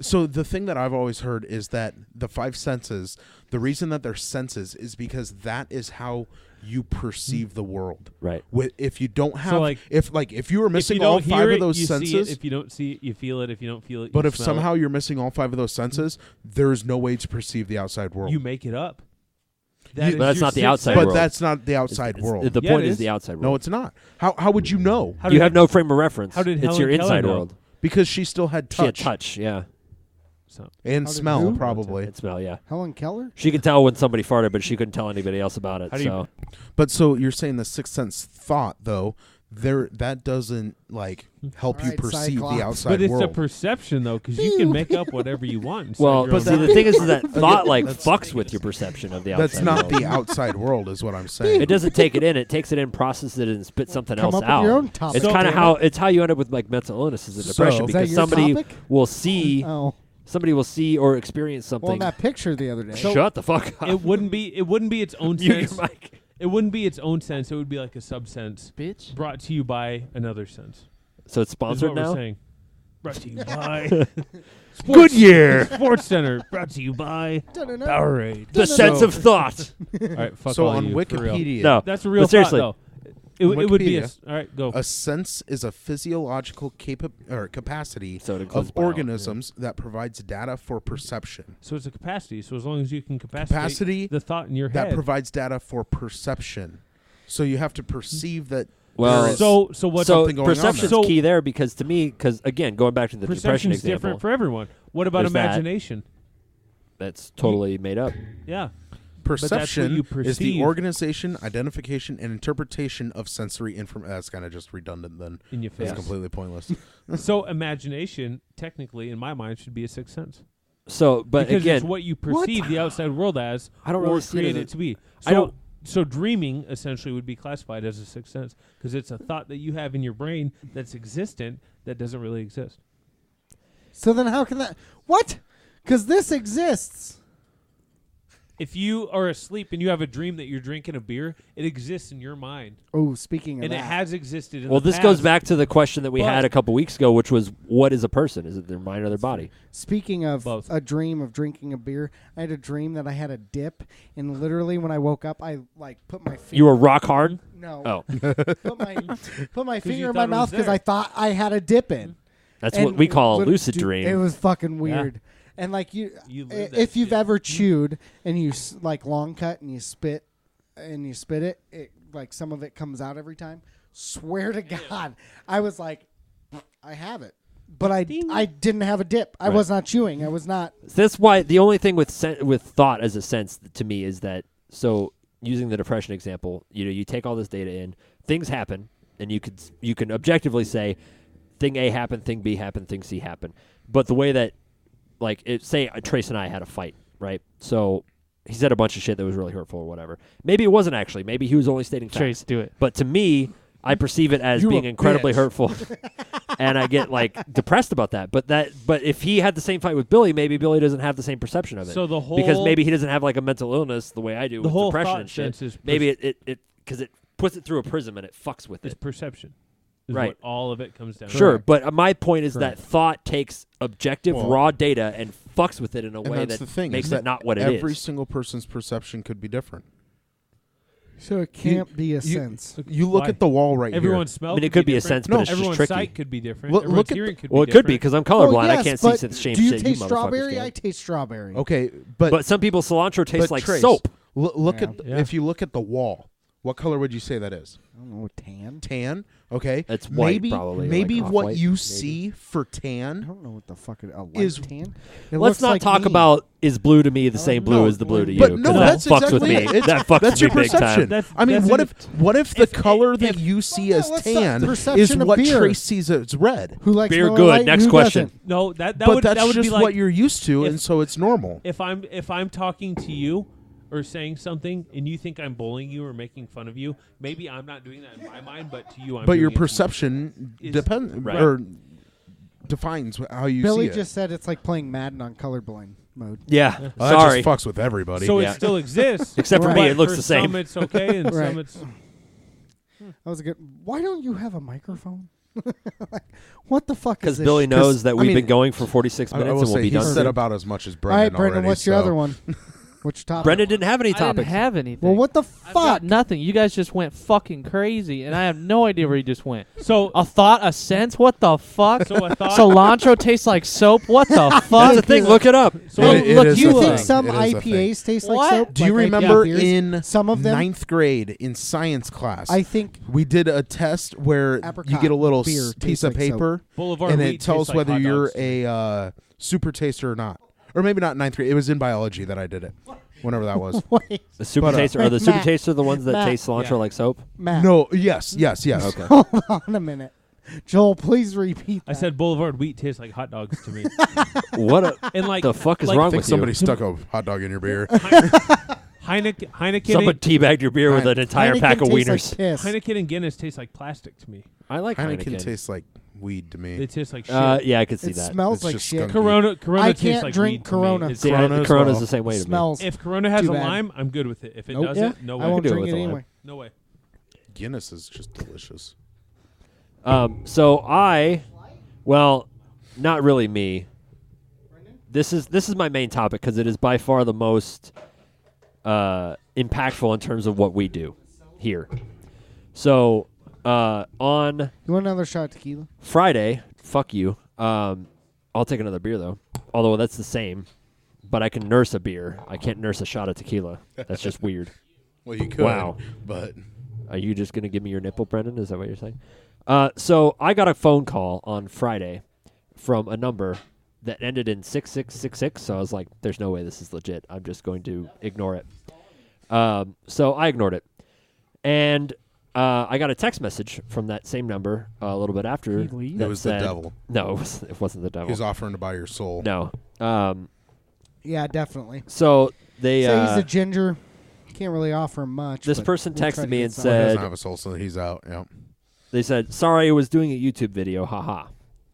So the thing that I've always heard is that the five senses, the reason that they're senses is because that is how you perceive the world. Right. If you don't have, like, if you were If missing you all don't five hear of it, those you senses, see it. If you don't see it, you feel it. If you don't feel it, but you if smell somehow you're missing all five of those senses, there's no way to perceive the outside it, world. you make it up. You- is But that's your not the sixth outside sense. but world. that's not the outside world. The Yeah, point it is is. the outside world. No, it's not. How would you know? How you did have no frame of reference. how did it's Helen your Keller inside know? world. Because she still had She had touch, touch, yeah, So and How did smell, who? probably. and smell, yeah. Helen Keller? She could tell when somebody farted, but she couldn't tell anybody else about it. How do you- So But so you're saying the sixth sense thought, though, that doesn't like help you Alright, perceive Cyclops. the outside but it's world. a perception though, because you can make up whatever you want. inside well, your but own see, the mind. thing is that thought like that's- fucks with your perception of the outside. That's not world. the outside world, is what I'm saying. It doesn't take it in. It takes it in, processes it, and spits something Come else up out. with your own topic. It's kind of damn how it. it's how you end up with like mental illnesses and So- depression Is that because your somebody topic? will see Oh. somebody will see or experience Well, something. that picture the other day. Shut the fuck up. it wouldn't be its own Mute your sense. mic. It wouldn't be its own sense. It would be like a subsense Bitch. brought to you by another sense. So it's Is sponsored what we're now. saying. Brought to you by Goodyear, Sports Center. Brought to you by Da-da-da. Powerade. the sense of thought. All right, fuck so all on you, for real. Wikipedia, No, That's a real But seriously. thought, though. It would be a Wikipedia. all right. Go. a sense is a physiological capacity So it includes of bio, organisms that provides data for perception. So it's a capacity. So as long as you can Capacity the thought in your that head. provides data for perception. So you have to perceive that Well, there is So what's something going on perception's there. key there because to me, because again, going back to the depression perception's example, different for everyone. What about There's that. imagination? that's totally made up. Yeah. perception you is the perceive. organization, identification, and interpretation of sensory information. That's kind of just redundant. Then In your face. it's completely pointless. So imagination, technically, in my mind, should be a sixth sense. So, but Because again, it's what you perceive the outside world as, I don't or really see it create as it to be. I don't- So dreaming essentially would be classified as a sixth sense because it's a thought that you have in your brain that's existent that doesn't really exist. So then how can that... What? Because this exists. If you are asleep and you have a dream that you're drinking a beer, it exists in your mind, Oh, speaking of and that. it has existed. In well, the this goes past. back to the question that we had But- a couple weeks ago, which was, what is a person? Is it their mind or their body? Speaking of Both. a dream of drinking a beer, I had a dream that I had a dip, and literally when I woke up, I put my finger... You were rock hard? No. Oh, put my you finger in thought my it was mouth because there. I thought I had a dip in. that's And what we call a lit- lucid dude, dream. It was fucking weird. And like You live that if you've shit. ever chewed and you like long cut and you spit it, like some of it comes out every time. Swear to God, I was like, I have it, but I didn't have a dip. I Right. was not chewing. I was not. That's why the only thing with with thought as a sense to me is that, so using the depression example, you take all this data in, things happen, and you can objectively say thing A happened, thing B happened, thing C happened. But the way that, like, say Trace and I had a fight, right? So he said a bunch of shit that was really hurtful or whatever. Maybe it wasn't actually. Maybe he was only stating facts. Trace, do it. But to me, I perceive it as You being a incredibly bitch. hurtful, and I get like depressed about that. But if he had the same fight with Billy, maybe Billy doesn't have the same perception of it. So the whole because maybe he doesn't have like a mental illness the way I do the with whole depression thought and shit. sense is Maybe it because it puts it through a prism and it fucks with it's it. perception. Is Right. What all of it comes down. Sure, to. but my point is Correct. that thought takes objective Well, raw data and fucks with it in a And way that's that the thing, makes is it that not what it is. every single person's perception could be different. So it can't be a sense. You look Why? at the wall right Everyone's smell. I mean, it could be a different. sense, but No, it's just Everyone's tricky. sight could be different. Look Everyone's at hearing could Well, be it could be different. because I'm colorblind. yes, I can't but see the same do you shit taste you motherfuckers strawberry? can. I taste strawberry. here. Okay, but But some people cilantro tastes but like Trace, soap. Look Yeah. at Yeah. if you look at the wall, what color would you say that is? I don't know, tan. Tan. Okay, It's white, maybe probably, maybe like what off-white, you maybe. see for I tan. don't know what the fuck a light Is- tan. It Let's looks not like talk me. about is blue to me the same blue No, as the blue to you. but 'cause no, that that's fucks with exactly me. it. It's- That fucks That's with your me big perception. time. I mean, that's what an- if the if- color if- that you see as that's not tan perception is of what beer. Trace sees as red? Who likes Beer Miller good. Lite and Next who question. doesn't? No, that But would that's that would just be like what you're used to, if- and so it's normal. if I'm talking to you or saying something and you think I'm bullying you or making fun of you, maybe I'm not doing that in my mind, but to you I'm But doing your it to you. perception Is- depends Right. or defines how you Billy see it. just said it's like playing Madden on colorblind mode. Yeah, Well, that sorry. just fucks with everybody. So Yeah. it still exists. Except for Right. me, But it looks for the same. Some it's okay and Right. some it's That was a good. Why don't you have a microphone? Like, what the fuck is Because this? Billy knows that I we've mean, been going for 46 I minutes will and we'll say be he done said soon. about as much as All right, Brendan Brendan, already. what's your so- other one? What's your topic? Brendan didn't have any I didn't topics. have anything. Well, what the I've got fuck? nothing. You guys just went fucking crazy, and I have no idea where you just went. so A thought, a sense. What the fuck? so I thought Cilantro tastes like soap. What the That's fuck? the thing. Look it up. so It look, is Do you a think thing. some It is a thing. IPAs taste like What? soap? Do you Like IPA remember beers? in some of them? ninth grade in science class? I think we did a test where you Apricot get a little beer piece tastes of like soap. paper Boulevard and wheat it tells tastes like whether hot you're dogs. a super taster or not. Or maybe not ninth grade. It was in biology that I did it. Whenever that was. wait, The super But, taster are the Matt, super taster the ones that Matt. taste cilantro Yeah. like soap? Matt. No, yes. Okay. Hold on a minute, Joel. Please repeat. I that. said Boulevard wheat tastes like hot dogs to me. What And like the fuck is like wrong I think with somebody you? stuck a hot dog in your beer. Heineken Someone teabagged your beer with an entire Heineken pack of tastes wieners. Like piss. Heineken and Guinness taste like plastic to me. I like Heineken Heineken. tastes like weed to They me. taste like shit. Yeah, I could see It that. smells It's like just shit. skunky. Corona I tastes can't like drink weed to me. Corona. It's- See, Corona as Corona's well. the same way to me. Smells. If Corona has Too a bad. lime, I'm good with it. If it Nope. doesn't, Yeah. no I way. won't do it drink with it a lime. anyway. No way. Guinness is just delicious. So well, not really me. This is my main topic because it is by far the most impactful in terms of what we do here. So on You want another shot of tequila? Friday, fuck you. I'll take another beer though. Although that's the same, but I can nurse a beer. I can't nurse a shot of tequila. That's just weird. Well, you could. Wow. But Are you just going to give me your nipple, Brendan? Is that what you're saying? So I got a phone call on Friday from a number that ended in 6666. So I was like, there's no way this is legit. I'm just going to ignore it. So I ignored it. And I got a text message from that same number a little bit after. He leave? that It was said, the devil. No, it wasn't the devil. He was offering to buy your soul. No. Yeah, definitely. So they. Say he's a ginger. Can't really offer him much. This but person we'll try texted to me get and something. He said, doesn't have a soul, so he's out. Yeah. they said, sorry, I was doing a YouTube video, haha.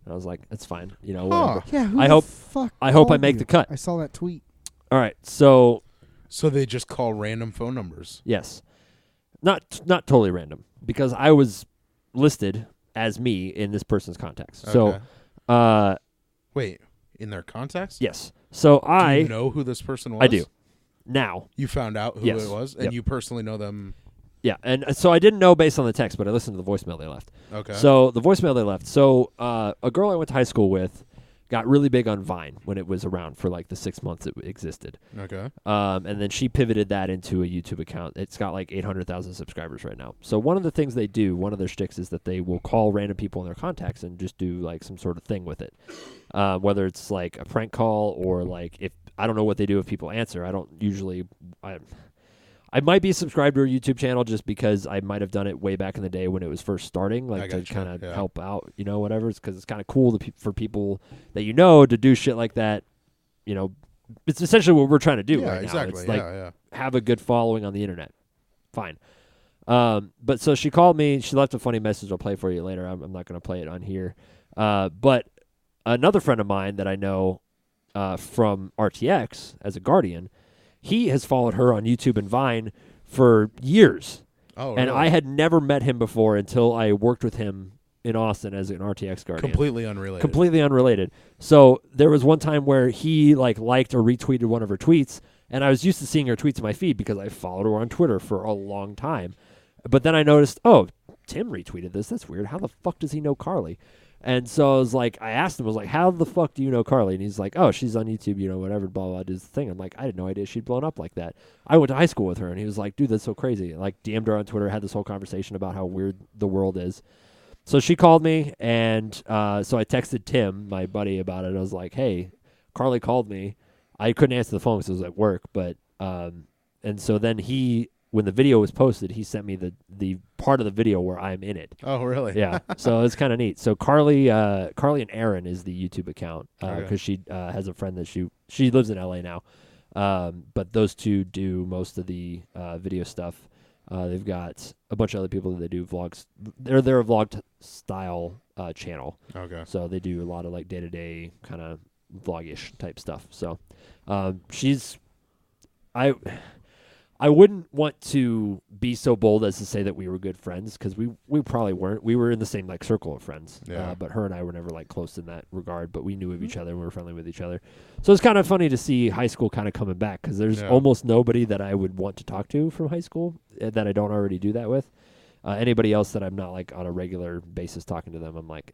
And I was like, that's fine. You know, whatever. Yeah, who I the hope- fuck I hope I called make you? the cut. I saw that tweet. All right, so So they just call random phone numbers. yes, not totally random because I was listed as me in this person's contacts. Okay. So, Wait, in their contacts? yes. So Do I you know who this person was? I do now. You found out who Yes. it was, and Yep. you personally know them. Yeah, and so I didn't know based on the text, but I listened to the voicemail they left. Okay. So the voicemail they left. So a girl I went to high school with got really big on Vine when it was around for like the 6 months it existed. Okay. And then she pivoted that into a YouTube account. It's got like 800,000 subscribers right now. So one of the things they do, one of their shticks is that they will call random people in their contacts and just do like some sort of thing with it. Whether it's like a prank call or like if I don't know what they do if people answer. I don't usually. I might be subscribed to her YouTube channel just because I might have done it way back in the day when it was first starting, like to gotcha, kind of yeah. help out, you know, whatever. Because it's kind of cool for people that you know to do shit like that. You know, it's essentially what we're trying to do Yeah, right exactly. now. It's like yeah. have a good following on the internet. Fine. But so she called me. She left a funny message. I'll play for you later. I'm not going to play it on here. But another friend of mine that I know from RTX as a guardian, he has followed her on YouTube and Vine for years. Oh, And really? I had never met him before until I worked with him in Austin as an RTX guardian. Completely unrelated. Completely unrelated. So there was one time where he liked or retweeted one of her tweets, and I was used to seeing her tweets in my feed because I followed her on Twitter for a long time. But then I noticed, oh, Tim retweeted this. That's weird. How the fuck does he know Carly? And so I was like, I asked him, I was like, how the fuck do you know Carly? And he's like, oh, she's on YouTube, you know, whatever, blah, blah, does the thing. I'm like, I had no idea she'd blown up like that. I went to high school with her, and he was like, dude, that's so crazy. Like, DM'd her on Twitter, had this whole conversation about how weird the world is. So she called me, and so I texted Tim, my buddy, about it. I was like, hey, Carly called me. I couldn't answer the phone because it was at work, but and so then when the video was posted, he sent me the part of the video where I'm in it. Oh, really? Yeah, so it's kind of neat. So Carly and Aaron is the YouTube account because she has a friend that she lives in LA now, but those two do most of the video stuff. They've got a bunch of other people that they do vlogs. They're a vlog style channel. Okay. So they do a lot of like day-to-day kind of vlog-ish type stuff. So I wouldn't want to be so bold as to say that we were good friends because we probably weren't. We were in the same like circle of friends. Yeah. But her and I were never like close in that regard. But we knew of each other and we were friendly with each other. So it's kind of funny to see high school kind of coming back because there's almost nobody that I would want to talk to from high school that I don't already do that with. Anybody else that I'm not like on a regular basis talking to them, I'm like,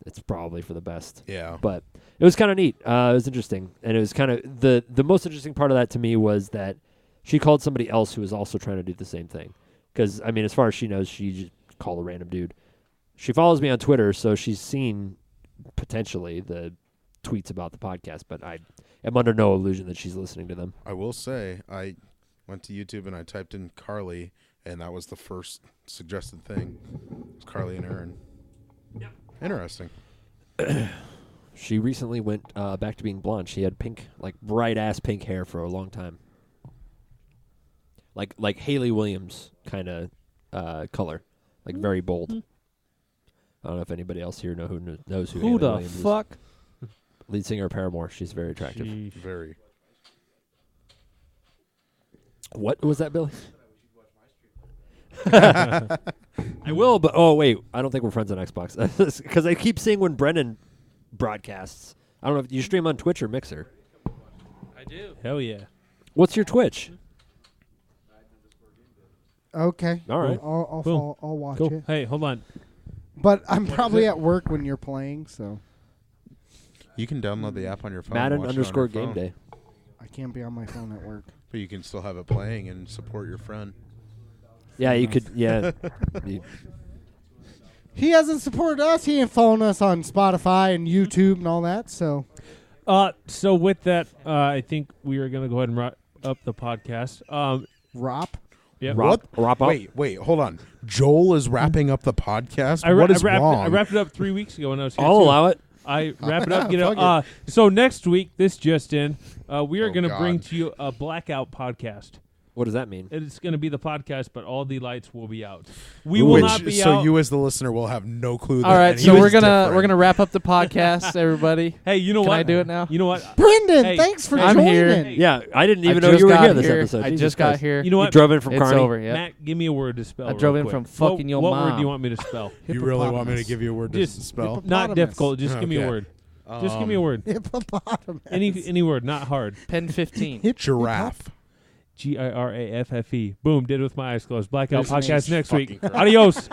it's probably for the best. Yeah. But it was kind of neat. It was interesting. And it was kind of the most interesting part of that to me was that she called somebody else who was also trying to do the same thing. Because, I mean, as far as she knows, she just called a random dude. She follows me on Twitter, so she's seen potentially the tweets about the podcast, but I am under no illusion that she's listening to them. I will say, I went to YouTube and I typed in Carly, and that was the first suggested thing. It was Carly and Aaron. Yep. Interesting. She recently went back to being blonde. She had pink, like bright-ass pink hair for a long time. Like Hayley Williams kind of color, like very bold. I don't know if anybody else here knows who Who Hayley the Williams fuck? is. Lead singer of Paramore. She's very attractive. Very. What was that, Billy? I will, but oh wait, I don't think we're friends on Xbox because I keep seeing when Brendan broadcasts. I don't know if you stream on Twitch or Mixer. I do. Hell yeah. What's your Twitch? Okay. All right. I'll watch Cool. it. Hey, hold on. But I'm probably at work when you're playing, so You can download the app on your phone. Madden and watch it on your _ game phone. day. I can't be on my phone at work. But you can still have it playing and support your friend. Yeah, you could. Yeah. He hasn't supported us. He ain't following us on Spotify and YouTube and all that. So, So with that, I think we are gonna go ahead and wrap up the podcast. Rop. Yep. Wrap up. Wait, hold on. Joel is wrapping up the podcast. I What is wrapped wrong? I wrapped it up 3 weeks ago when I was here. I'll too. allow it. I wrap it up. Get Fuck it. So next week, this just in, we are Oh, going to bring God. to you a blackout podcast. What does that mean? It's going to be the podcast, but all the lights will be out. We will not be so out. you as the listener will have no clue. All that right, any so of we're this is gonna different. wrap up the podcast, everybody. Hey, you know Can what? I do it now? You know what? Brendan, Hey, thanks for I'm joining. here. Yeah, I didn't even I know just you were got here this episode. I Jesus just got Christ. here. You know You what? drove in from It's Kearney. over. Yeah. Matt, give me a word to spell. I drove real in quick. from fucking your What word mom. do you want me to spell? You really want me to Hippopotamus. give you a word to Just spell? Not Hippopotamus. difficult. Just give me a Okay. word. Just give me a word. Hippopotamus. Any word, not hard. Pen 15. Giraffe. GIRAFFE. Boom, did it with my eyes closed. Blackout This podcast is next week. fucking Adios.